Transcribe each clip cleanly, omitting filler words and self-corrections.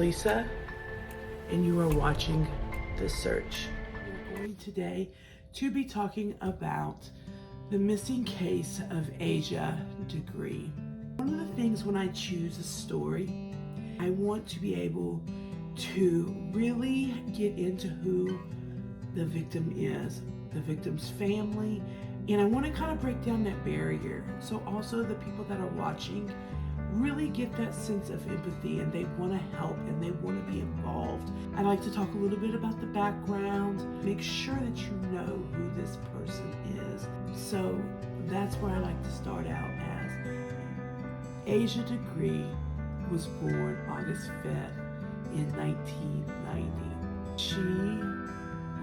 Lisa, and you are watching The Search. We're going today to be talking about the missing case of Asha Degree. One of the things when I choose a story, I want to be able to really get into who the victim is, the victim's family, and I want to kind of break down that barrier. So also the people that are watching really get that sense of empathy and they want to help and they want to be involved. I like to talk a little bit about the background, make sure that you know who this person is. So that's where I like to start out as. Asha Degree was born August 5th in 1990. She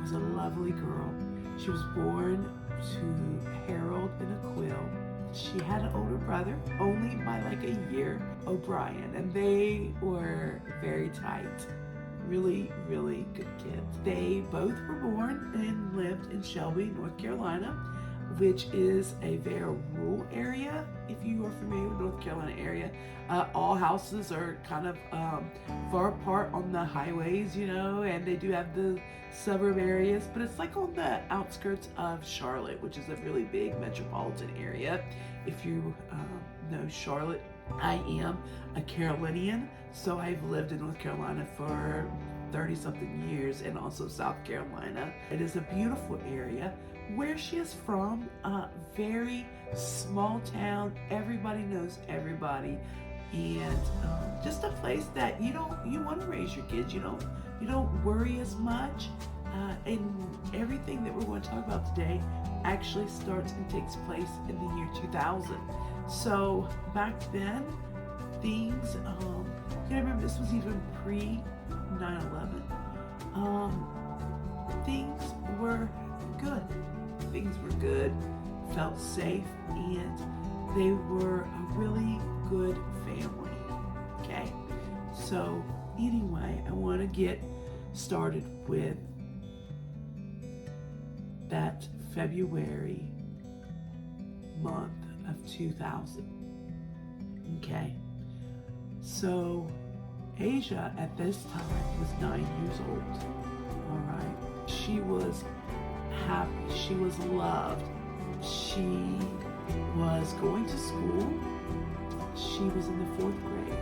was a lovely girl. She was born to Harold and Aquill. She had an older brother, only by like a year, O'Brien, and they were very tight. Really, really good kids. They both were born and lived in Shelby, North Carolina, which is a very rural area. If you are familiar with North Carolina area, all houses are kind of far apart on the highways, you know, and they do have the suburb areas, but it's like on the outskirts of Charlotte, which is a really big metropolitan area. If you know Charlotte, I am a Carolinian, so I've lived in North Carolina for 30-something years, and also South Carolina. It is a beautiful area. Where she is from, very small town, everybody knows everybody, and just a place that you want to raise your kids. You don't worry as much, and everything that we're going to talk about today actually starts and takes place in the year 2000. So back then, things, you remember this was even pre 9/11. Things were good. Things were good, felt safe, and they were a really good family. Okay, so anyway, I want to get started with that February month of 2000. Okay, so Asha at this time was 9 years old. All right, she was happy, she was loved, she was going to school, she was in the 4th grade,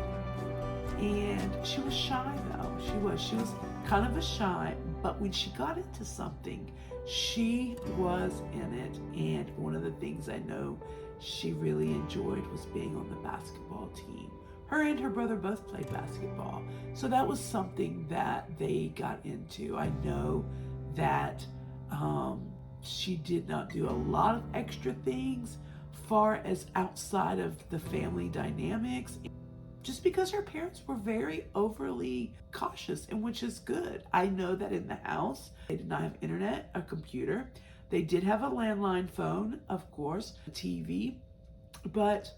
and she was shy though. She was kind of a shy, but when she got into something, she was in it. And one of the things I know she really enjoyed was being on the basketball team. Her and her brother both played basketball, so that was something that they got into. I know that she did not do a lot of extra things far as outside of the family dynamics, just because her parents were very overly cautious, and which is good. I know that in the house, they did not have internet, a computer. They did have a landline phone, of course, a TV, but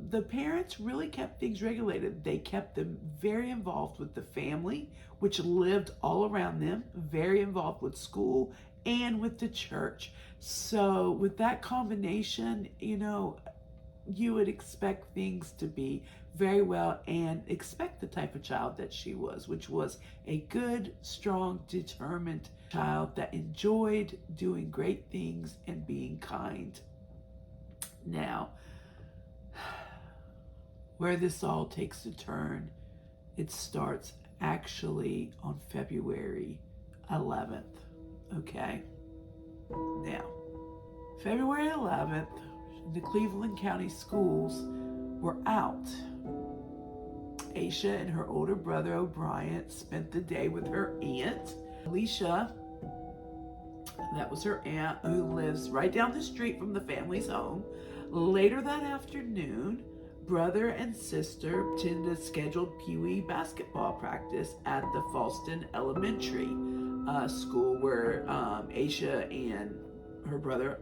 the parents really kept things regulated. They kept them very involved with the family, which lived all around them, very involved with school and with the church. So with that combination, you would expect things to be very well and expect the type of child that she was, which was a good, strong, determined child that enjoyed doing great things and being kind. Now, where this all takes a turn, it starts actually on February 11th. Okay? Now, February 11th, the Cleveland County schools were out. Asha and her older brother O'Brien spent the day with her aunt, Alicia. That was her aunt, who lives right down the street from the family's home. Later that afternoon, brother and sister attended a scheduled Pee Wee basketball practice at the Falston Elementary school where Asha and her brother,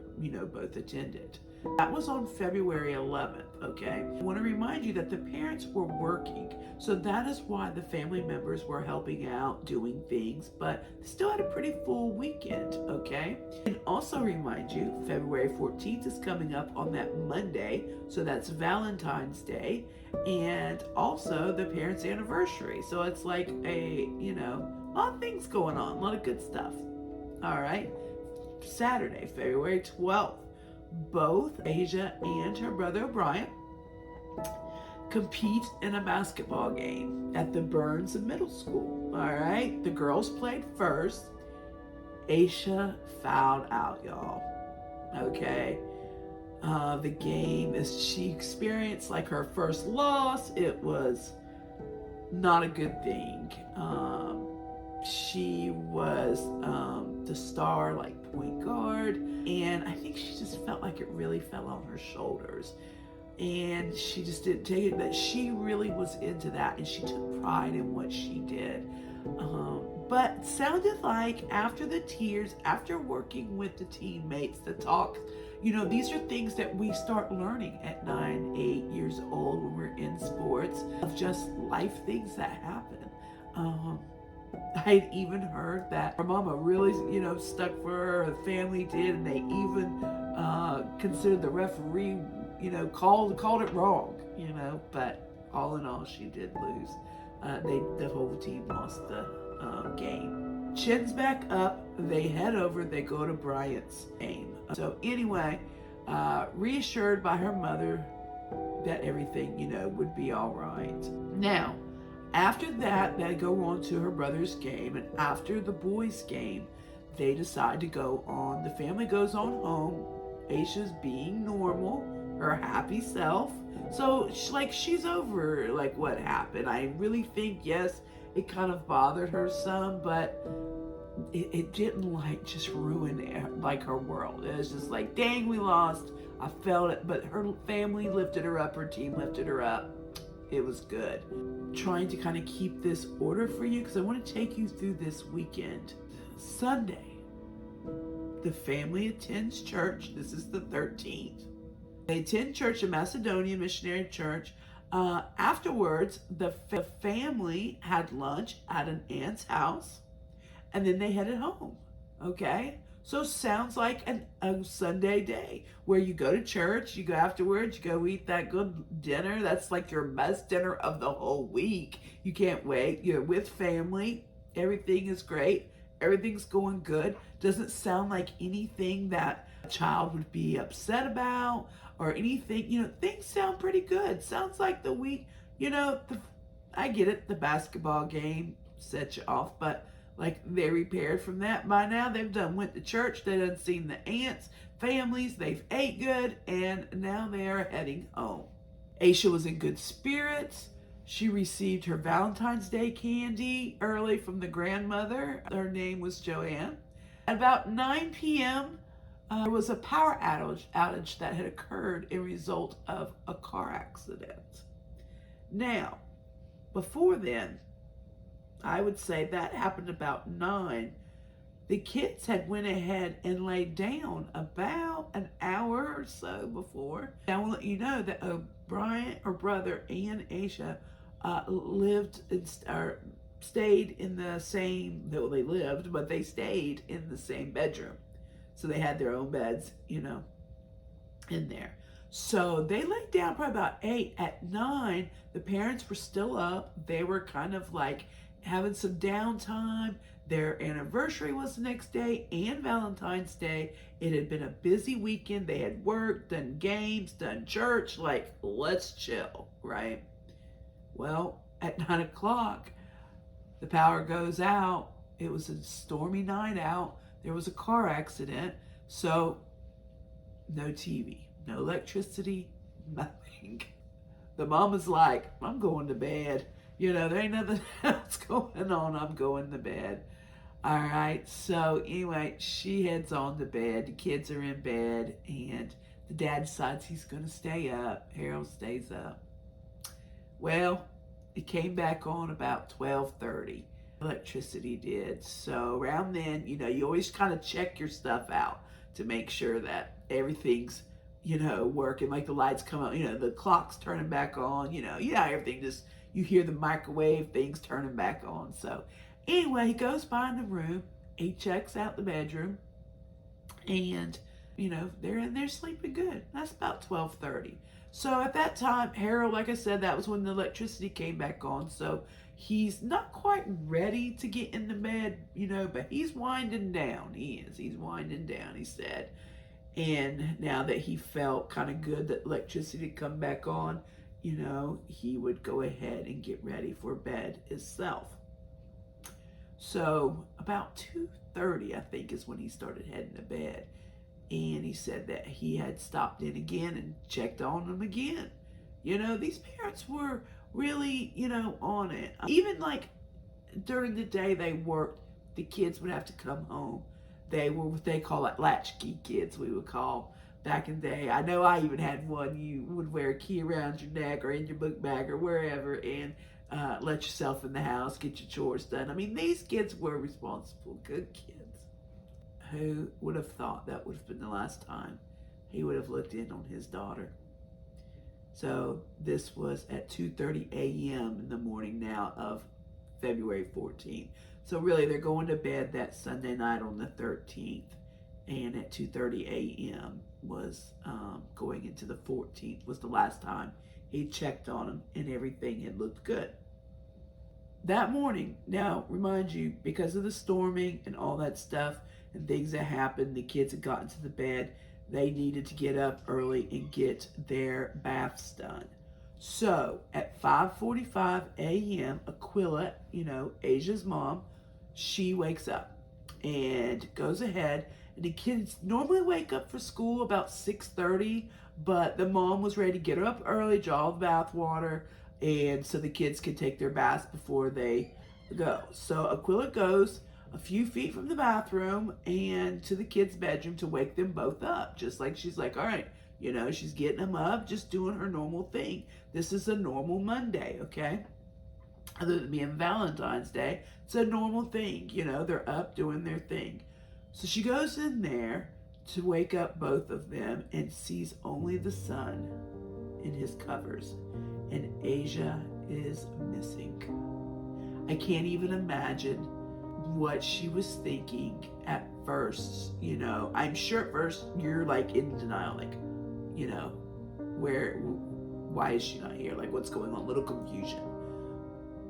both attended. That was on February 11th, okay? I want to remind you that the parents were working, so that is why the family members were helping out, doing things, but they still had a pretty full weekend, okay? And also remind you, February 14th is coming up on that Monday, so that's Valentine's Day, and also the parents' anniversary. So it's like a, a lot of things going on, a lot of good stuff. All right. Saturday, February 12th, both Asia and her brother O'Brien compete in a basketball game at the Burns Middle School. All right. The girls played first. Aisha fouled out, y'all. Okay. The game, as she experienced like her first loss, it was not a good thing. She was the star, like point guard, and I think she just felt like it really fell on her shoulders, and she just didn't take it. But she really was into that, and she took pride in what she did. But sounded like after the tears, after working with the teammates, the talk, these are things that we start learning at 9, 8 years old when we're in sports, of just life things that happen. I'd even heard that her mama really, stuck for her, her family did, and they even considered the referee, called it wrong, but all in all, she did lose. The whole team lost the game. Chin's back up, they head over, they go to Bryant's game. So anyway, reassured by her mother that everything, would be all right. Now, after that, they go on to her brother's game, and after the boys' game, they decide to go on. The family goes on home. Aisha's being normal, her happy self. So, she's over, what happened. I really think, yes, it kind of bothered her some, but it didn't, just ruin, her world. It was just like, dang, we lost. I felt it, but her family lifted her up, her team lifted her up. It was good. Trying to kind of keep this order for you because I want to take you through this weekend. Sunday, the family attends church. This is the 13th. They attend church, a Macedonian missionary church. Afterwards, the family had lunch at an aunt's house, and then they headed home. Okay? So sounds like a Sunday day where you go to church, you go afterwards, you go eat that good dinner. That's like your best dinner of the whole week. You can't wait. You're with family. Everything is great. Everything's going good. Doesn't sound like anything that a child would be upset about or anything. Things sound pretty good. Sounds like the week, I get it. The basketball game set you off, but they repaired from that. By now, they've went to church. They done seen the aunts, families. They've ate good, and now they are heading home. Aisha was in good spirits. She received her Valentine's Day candy early from the grandmother. Her name was Joanne. At about 9 p.m., there was a power outage that had occurred in result of a car accident. Now, before then, I would say that happened about 9. The kids had went ahead and laid down about an hour or so before. I will let you know that Brian, her brother, and Aisha stayed in the same, well, they lived, but they stayed in the same bedroom. So they had their own beds, in there. So they laid down probably about 8. At 9, the parents were still up. They were kind of having some downtime. Their anniversary was the next day and Valentine's Day. It had been a busy weekend. They had worked, done games, done church. Let's chill, right? Well, at 9 o'clock, the power goes out. It was a stormy night out. There was a car accident. So no TV, no electricity, nothing. The mama's like, I'm going to bed. There ain't nothing else going on. I'm going to bed. All right. So anyway, she heads on to bed. The kids are in bed, and the dad decides he's going to stay up. Harold stays up. Well, it came back on about 12:30. Electricity did. So around then, you always kind of check your stuff out to make sure that everything's, working. The lights come on, the clock's turning back on, everything just, you hear the microwave things turning back on. So anyway, he goes by in the room, he checks out the bedroom, and they're in there sleeping good. That's about 12:30. So at that time, Harold, like I said, that was when the electricity came back on. So he's not quite ready to get in the bed, but he's winding down. He's winding down, he said. And now that he felt kind of good that electricity had come back on, he would go ahead and get ready for bed himself. So about 2:30, I think, is when he started heading to bed. And he said that he had stopped in again and checked on them again. These parents were really, on it. Even like during the day they worked, the kids would have to come home. They were what they call like latchkey kids, we would call back in the day. I know I even had one. You would wear a key around your neck or in your book bag or wherever and let yourself in the house, get your chores done. I mean, these kids were responsible, good kids. Who would have thought that would have been the last time he would have looked in on his daughter? So this was at 2:30 a.m. in the morning now of February 14th. So really they're going to bed that Sunday night on the 13th. And at 2:30 a.m. was going into the 14th was the last time he checked on him and everything had looked good. That morning, now remind you, because of the storming and all that stuff, and things that happened, the kids had gotten to the bed, they needed to get up early and get their baths done. So at 5:45 a.m., Aquilla, Asia's mom, she wakes up and goes ahead, and the kids normally wake up for school about 6:30, but the mom was ready to get her up early, draw the bath water, and so the kids could take their baths before they go. So Aquilla goes a few feet from the bathroom and to the kids' bedroom to wake them both up. Just like she's like, all right, she's getting them up, just doing her normal thing. This is a normal Monday, okay? Other than being Valentine's Day, it's a normal thing. They're up doing their thing. So she goes in there to wake up both of them and sees only the son in his covers. And Asia is missing. I can't even imagine what she was thinking at first. I'm sure at first you're like in denial, like, why is she not here? Like, what's going on? Little confusion.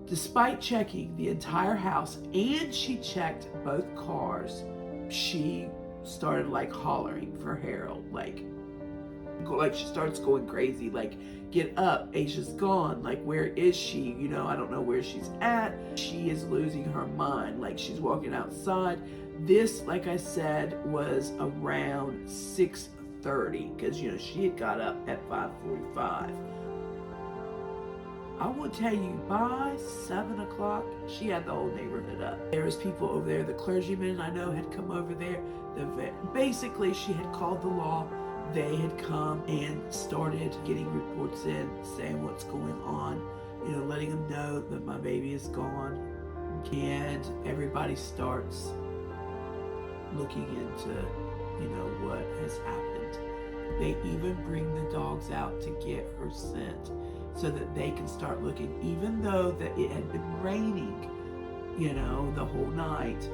Despite checking the entire house and she checked both cars, she started like hollering for Harold, like she starts going crazy, like, get up, Asia's gone, like, where is she? I don't know where she's at. She is losing her mind, like she's walking outside. This, like I said, was around 6:30 because she had got up at 5:45. I will tell you, by 7 o'clock, she had the whole neighborhood up. There was people over there. The clergyman I know had come over there. Basically, she had called the law. They had come and started getting reports in, saying what's going on, letting them know that my baby is gone. And everybody starts looking into, what has happened. They even bring the dogs out to get her scent so that they can start looking, even though that it had been raining, the whole night.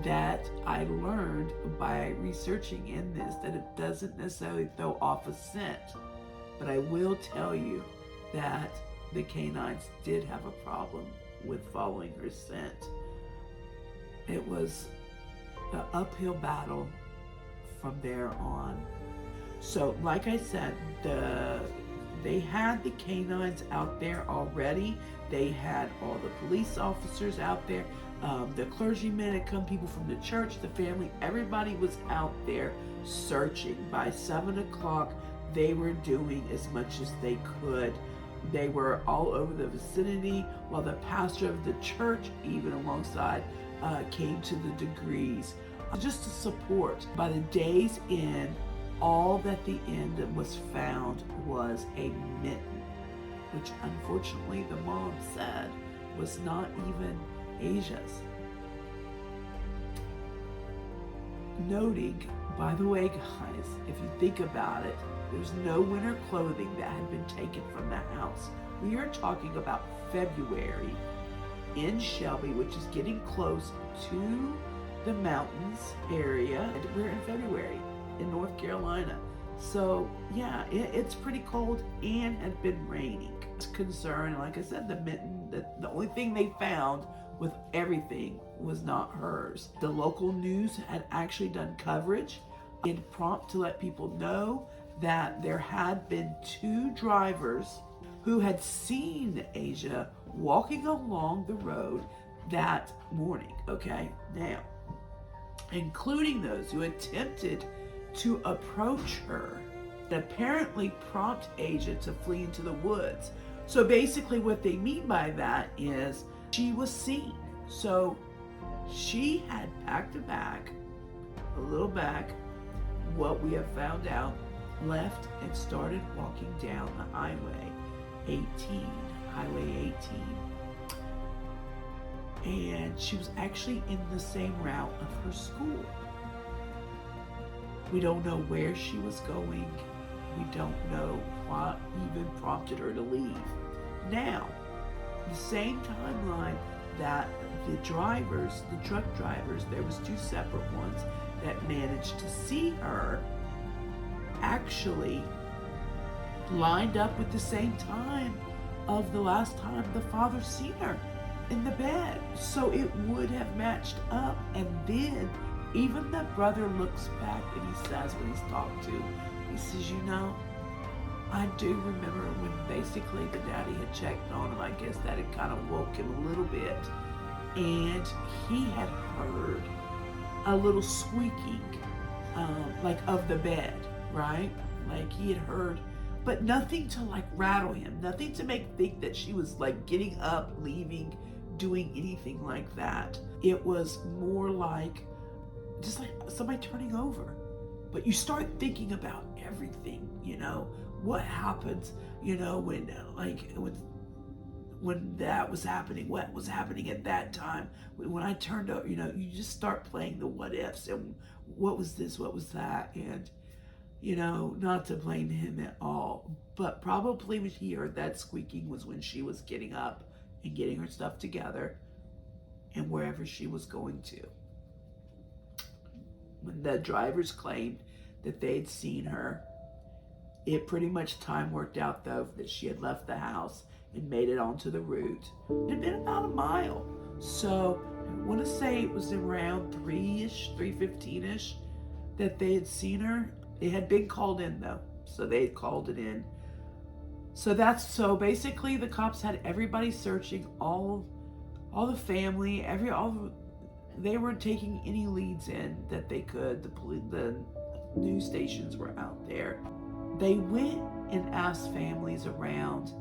That I learned by researching in this that it doesn't necessarily throw off a scent. But I will tell you that the canines did have a problem with following her scent. It was an uphill battle from there on. So like I said, they had the canines out there already. They had all the police officers out there. The clergymen had come, people from the church, the family, everybody was out there searching. By 7 o'clock, they were doing as much as they could. They were all over the vicinity, while the pastor of the church, even alongside, came to the Degrees just to support. By the day's end, all that the end was found was a mitten, which unfortunately the mom said was not even Asia's. Noting, by the way, guys, if you think about it, there's no winter clothing that had been taken from the house. We are talking about February in Shelby, which is getting close to the mountains area. We're in February in North Carolina. So yeah, it's pretty cold and had been raining. It's concerned, like I said, the mitten, the only thing they found with everything was not hers. The local news had actually done coverage and prompt to let people know that there had been 2 drivers who had seen Asia walking along the road that morning. Okay, now, including those who attempted to approach her, that apparently prompt Asia to flee into the woods. So basically what they mean by that is she was seen. So she had packed a bag, a little bag, what we have found out, left and started walking down the highway 18, highway 18. And she was actually in the same route of her school. We don't know where she was going. We don't know what even prompted her to leave. Now, the same timeline that the drivers, the truck drivers, there was 2 separate ones that managed to see her, actually lined up with the same time of the last time the father seen her in the bed. So it would have matched up. And then even the brother looks back and he says, when he's talked to, he says, you know, I do remember when basically the daddy had checked on him. I guess that had kind of woke him a little bit. And he had heard a little squeaking, like of the bed, right? Like he had heard, but nothing to like rattle him, nothing to make think that she was like getting up, leaving, doing anything like that. It was more like, just like somebody turning over. But you start thinking about everything, you know, what happens, you know, when that was happening, what was happening at that time. When I turned up, you know, you just start playing the what ifs and what was this, what was that, and, you know, not to blame him at all, but probably when he heard that squeaking was when she was getting up and getting her stuff together and wherever she was going to. When the drivers claimed that they'd seen her, it pretty much time worked out though that she had left the house and made it onto the route. It had been about a mile. So I want to say it was around 3-ish, 3:15-ish that they had seen her. It had been called in though. So they had called it in. So basically the cops had everybody searching, all the family, they were taking any leads in that they could. The news stations were out there. They went and asked families around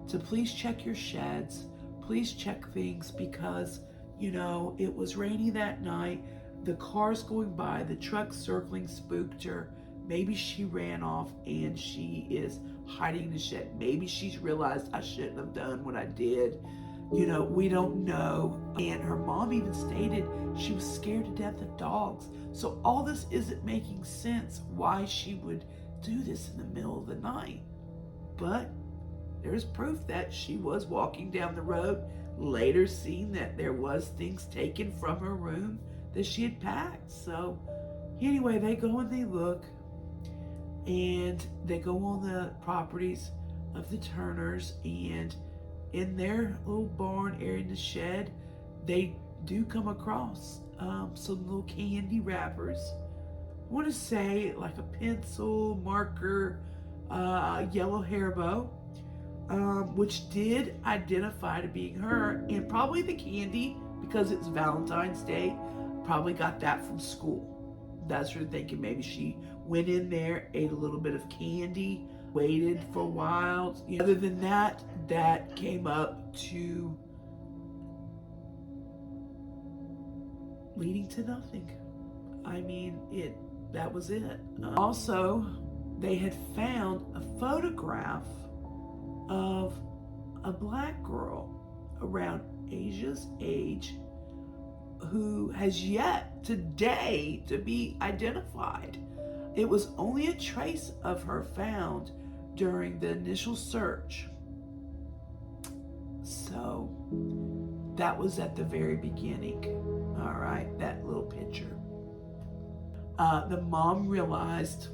to please check your sheds, please check things, because, you know, it was rainy that night. The cars going by, the trucks circling spooked her. Maybe she ran off and she is hiding in the shed. Maybe she's realized I shouldn't have done what I did. You know, we don't know. And her mom even stated she was scared to death of dogs. So all this isn't making sense why she would do this in the middle of the night. But there's proof that she was walking down the road, later seen that there was things taken from her room that she had packed. So anyway, they go and they look, and they go on the properties of the Turners, and in their little barn area in the shed, they do come across some little candy wrappers. I want to say like a pencil, marker, yellow hair bow, which did identify to being her, and probably the candy, because it's Valentine's Day, probably got that from school. That's what I'm thinking. Maybe she went in there, ate a little bit of candy, waited for a while. Other than that, that came up to leading to nothing. I mean, that was it. Also, they had found a photograph of a black girl around Asia's age who has yet today to be identified. It was only a trace of her found during the initial search. So that was at the very beginning. All right, that little picture. The mom realized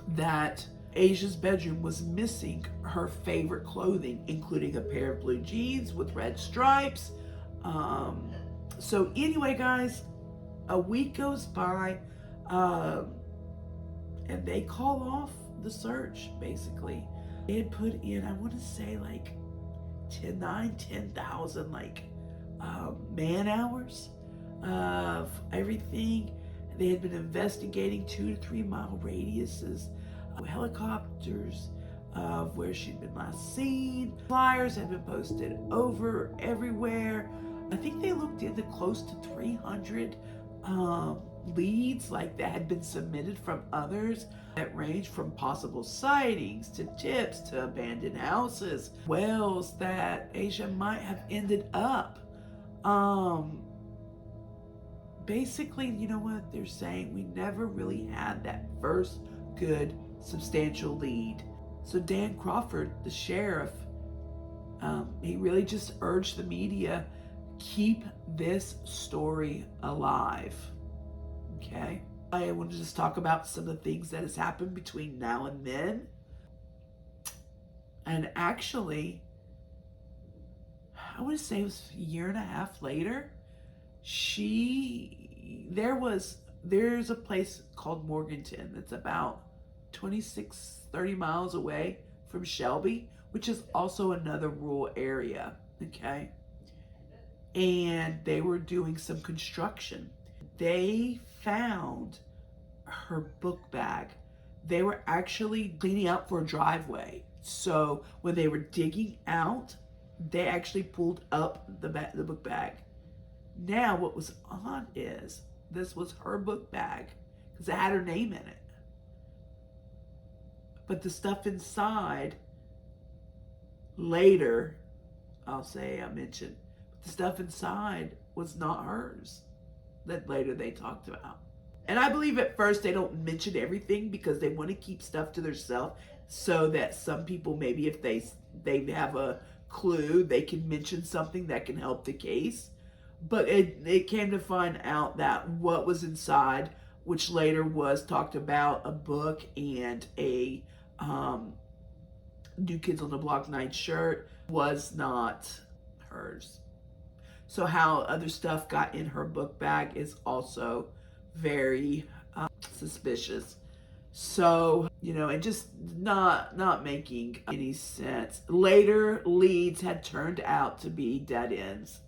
that Asia's bedroom was missing her favorite clothing, including a pair of blue jeans with red stripes. So anyway, guys, a week goes by, and they call off the search, basically. They had put in, I want to say like 10,000 man hours of everything. They had been investigating 2 to 3 mile radiuses, helicopters of where she'd been last seen. Flyers had been posted over everywhere. I think they looked into close to 300 leads that had been submitted from others that ranged from possible sightings to tips to abandoned houses, wells that Asia might have ended up. Basically, you know what they're saying? We never really had that first good substantial lead. So Dan Crawford, the sheriff, he really just urged the media, keep this story alive. Okay. I want to just talk about some of the things that has happened between now and then. And actually, I want to say it was a year and a half later, there's a place called Morganton that's about 30 miles away from Shelby, which is also another rural area, okay? And they were doing some construction. They found her book bag. They were actually cleaning out for a driveway. So when they were digging out, they actually pulled up the book bag. Now, what was odd is this was her book bag because it had her name in it. But the stuff inside, later, I mentioned, the stuff inside was not hers that later they talked about. And I believe at first they don't mention everything because they want to keep stuff to themselves so that some people, maybe if they have a clue, they can mention something that can help the case. But it came to find out that what was inside, which later was talked about, a book and a New Kids on the Block night shirt, was not hers. So how other stuff got in her book bag is also very suspicious. So, and just not making any sense. Later leads had turned out to be dead ends.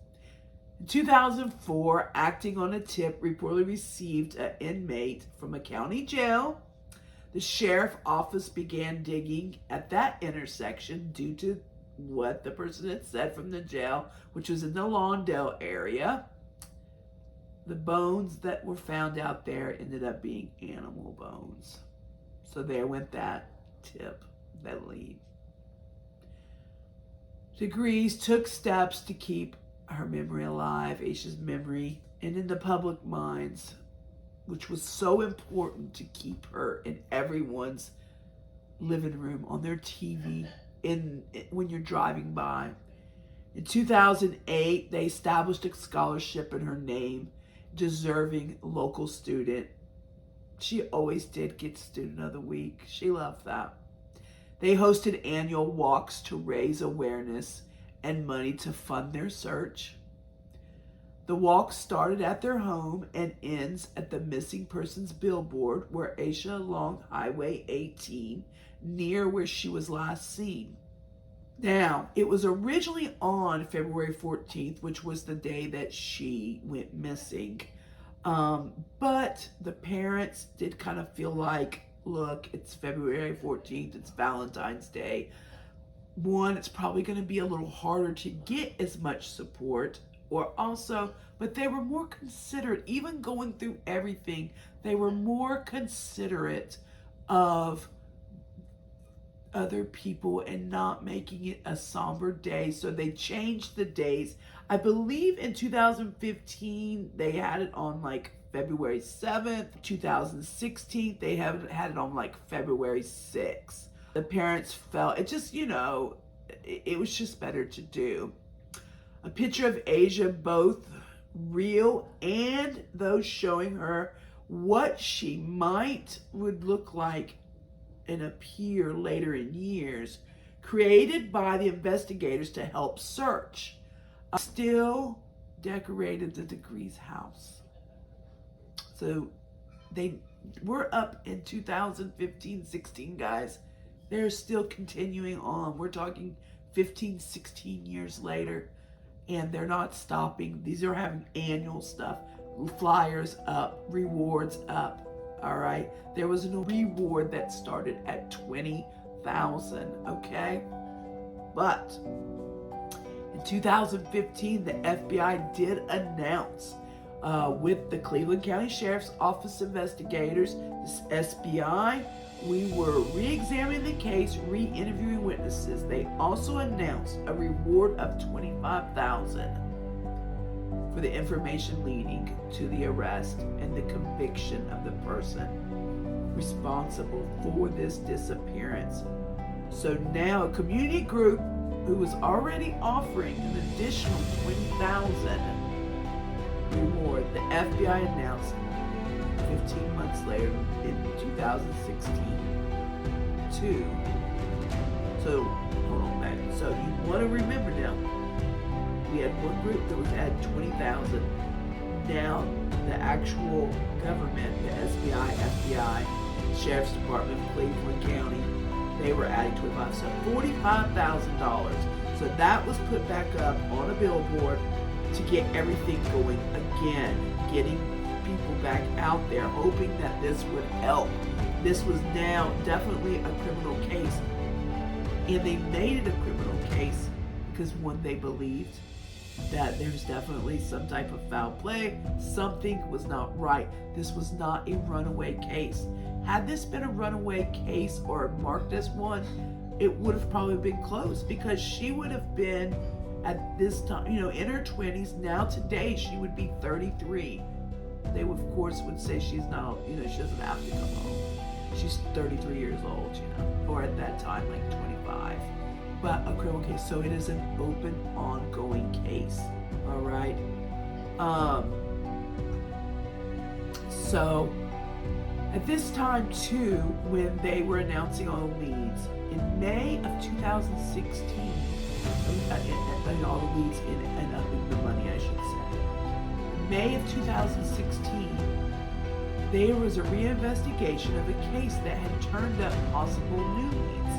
In 2004, acting on a tip reportedly received an inmate from a county jail, the sheriff's office began digging at that intersection due to what the person had said from the jail, which was in the Lawndale area. The bones that were found out there ended up being animal bones. So there went that tip, that lead. Degrees took steps to keep her memory alive, Aisha's memory, and in the public minds, which was so important to keep her in everyone's living room, on their TV, when you're driving by. In 2008, they established a scholarship in her name, deserving local student. She always did get Student of the Week. She loved that. They hosted annual walks to raise awareness and money to fund their search. The walk started at their home and ends at the missing persons billboard where Aisha along Highway 18, near where she was last seen. Now, it was originally on February 14th, which was the day that she went missing. But the parents did kind of feel like, look, it's February 14th, it's Valentine's Day. One, it's probably going to be a little harder to get as much support, but they were more considerate, even going through everything, they were more considerate of other people and not making it a somber day. So they changed the days. I believe in 2015, they had it on February 7th. 2016, they had it on February 6th. The parents felt it just, it was just better to do. A picture of Asia, both real and those showing her what she would look like and appear later in years, created by the investigators to help search, still decorated the Degree's house. So they were up in 2015-16, guys. They're still continuing on. We're talking 15, 16 years later, and they're not stopping. These are having annual stuff, flyers up, rewards up. All right, there was a reward that started at $20,000. Okay, but in 2015, the FBI did announce with the Cleveland County Sheriff's Office investigators, this SBI, we were re-examining the case, re-interviewing witnesses. They also announced a reward of $25,000 for the information leading to the arrest and the conviction of the person responsible for this disappearance. So now a community group who was already offering an additional $20,000 reward, the FBI announced 15 months later in 2016 too. So hold on back. So you want to remember now, we had one group that was at 20,000. Now the actual government, the SBI, FBI, Sheriff's Department of Cleveland County, they were adding 25, so $45,000. So that was put back up on a billboard to get everything going again, getting people back out there, hoping that this would help. This was now definitely a criminal case, and they made it a criminal case because one, they believed that there's definitely some type of foul play, something was not right. This was not a runaway case. Had this been a runaway case or marked as one, it would have probably been closed, because she would have been at this time, in her 20s. Now today she would be 33. They would, of course, would say she's not, she doesn't have to come home. She's 33 years old, or at that time like 25. But a criminal case, so it is an open, ongoing case. All right. So at this time too, when they were announcing all the leads in May of 2016, all the leads in the money, I should say. In May of 2016, there was a reinvestigation of a case that had turned up possible new leads.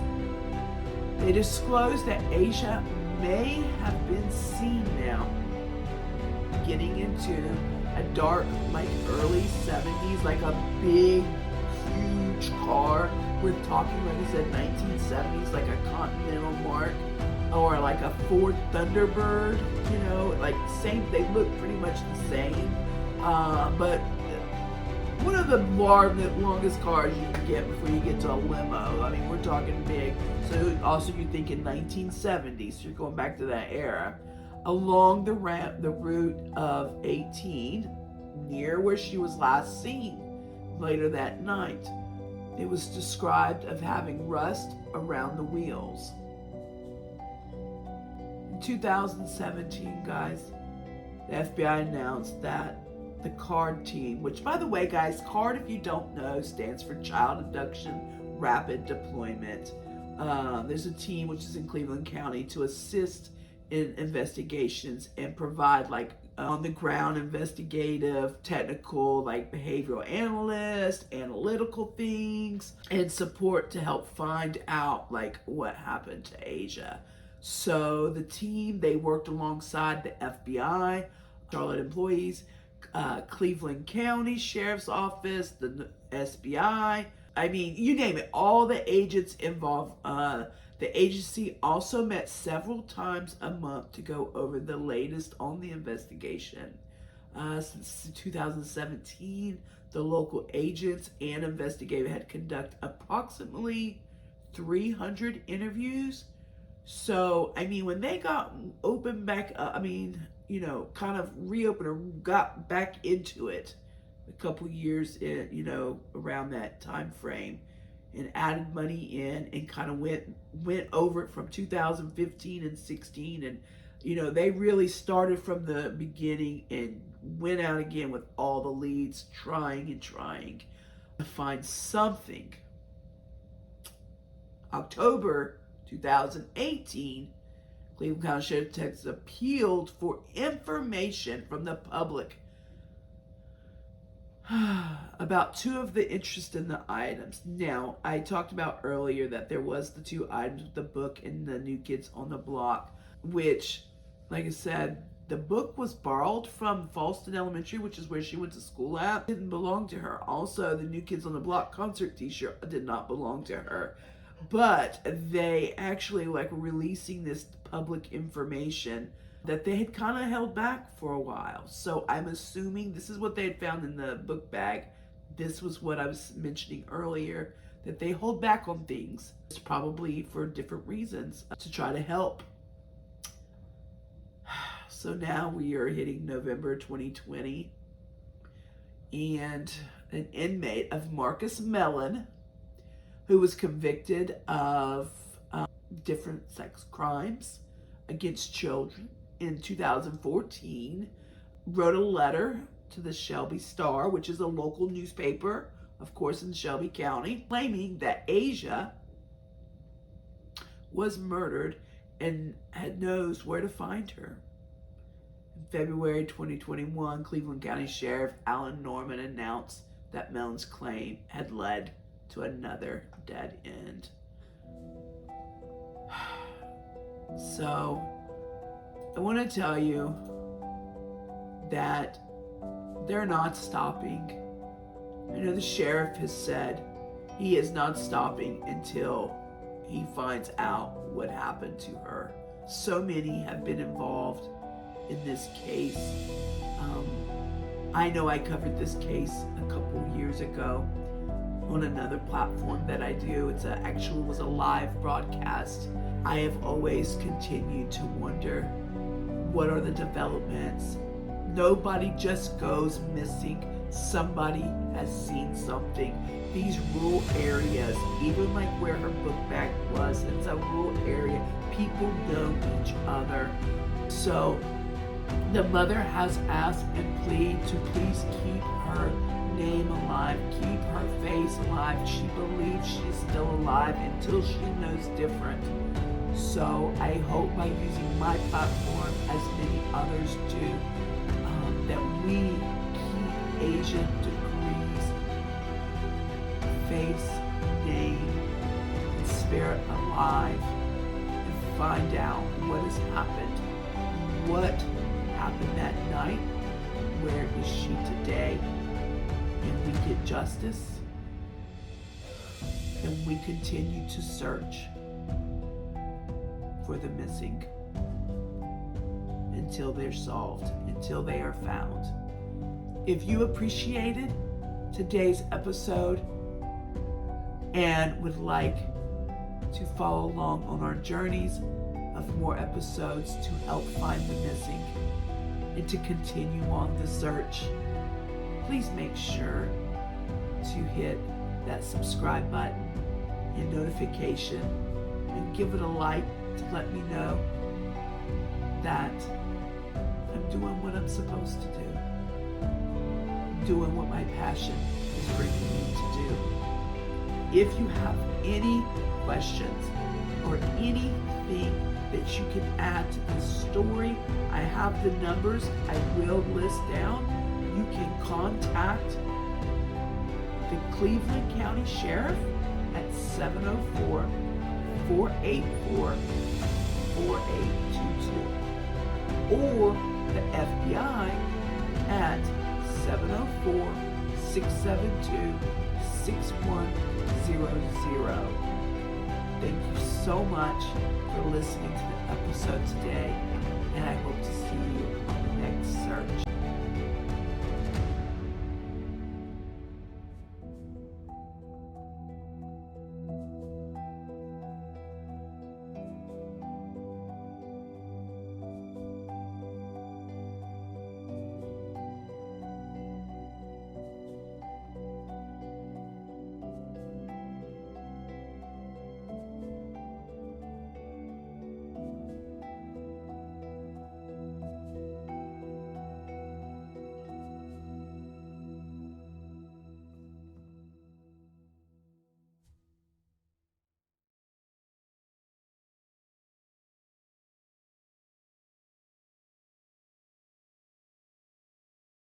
They disclosed that Asha may have been seen now getting into a dark, like early 70s, like a big, huge car. We're talking, like I said, 1970s, like a Continental Mark or like a Ford Thunderbird, like same, they look pretty much the same. But one of the longest cars you can get before you get to a limo. I mean, we're talking big. So also you think in 1970s, so you're going back to that era. Along the route of 18, near where she was last seen later that night, it was described of having rust around the wheels. In 2017, guys, the FBI announced that the CARD team, which, by the way, guys, CARD, if you don't know, stands for Child Abduction Rapid Deployment. There's a team which is in Cleveland County to assist in investigations and provide like on-the-ground investigative, technical, like behavioral analyst, analytical things, and support to help find out like what happened to Asha. So the team, they worked alongside the FBI, Charlotte employees, Cleveland County Sheriff's Office, the SBI, I mean, you name it, all the agents involved. The agency also met several times a month to go over the latest on the investigation. Since 2017, the local agents and investigators had conducted approximately 300 interviews. So, I mean, when they got open back up, kind of reopened or got back into it a couple years in, around that time frame, and added money in and kind of went over it from 2015 and 16, and they really started from the beginning and went out again with all the leads, trying to find something October 2018, Cleveland County Sheriff's Texas appealed for information from the public about two of the interest in the items. Now, I talked about earlier that there was the two items with the book and the New Kids on the Block, which, like I said, the book was borrowed from Falston Elementary, which is where she went to school at. It didn't belong to her. Also, the New Kids on the Block concert t-shirt did not belong to her. But they actually releasing this public information that they had kind of held back for a while. So I'm assuming this is what they had found in the book bag. This was what I was mentioning earlier, that they hold back on things. It's probably for different reasons to try to help. So now we are hitting November 2020, and an inmate of Marcus Mellon, who was convicted of different sex crimes against children in 2014, wrote a letter to the Shelby Star, which is a local newspaper, of course, in Shelby County, claiming that Asia was murdered and knows where to find her. In February 2021, Cleveland County Sheriff Alan Norman announced that Mellon's claim had led to another dead end. So, I want to tell you that they're not stopping. I know the sheriff has said he is not stopping until he finds out what happened to her. So many have been involved in this case. I know I covered this case a couple years ago on another platform that I do. It actually was a live broadcast. I have always continued to wonder, what are the developments? Nobody just goes missing. Somebody has seen something. These rural areas, even like where her book bag was, it's a rural area. People know each other. So the mother has asked and pleaded to please keep her name alive, keep her face alive. She believes she's still alive until she knows different. So I hope by using my platform, as many others do, that we keep Asha Degree's face, name, and spirit alive, and find out what has happened. What happened that night? Where is she today? And we get justice, and we continue to search for the missing until they're solved, until they are found. If you appreciated today's episode and would like to follow along on our journeys of more episodes to help find the missing and to continue on the search, please make sure to hit that subscribe button and notification and give it a like to let me know that I'm doing what I'm supposed to do, doing what my passion is bringing me to do. If you have any questions or anything that you can add to this story, I have the numbers I will list down. You can contact the Cleveland County Sheriff at 704-484-4822 or the FBI at 704-672-6100. Thank you so much for listening to the episode today, and I hope to see you on the next search.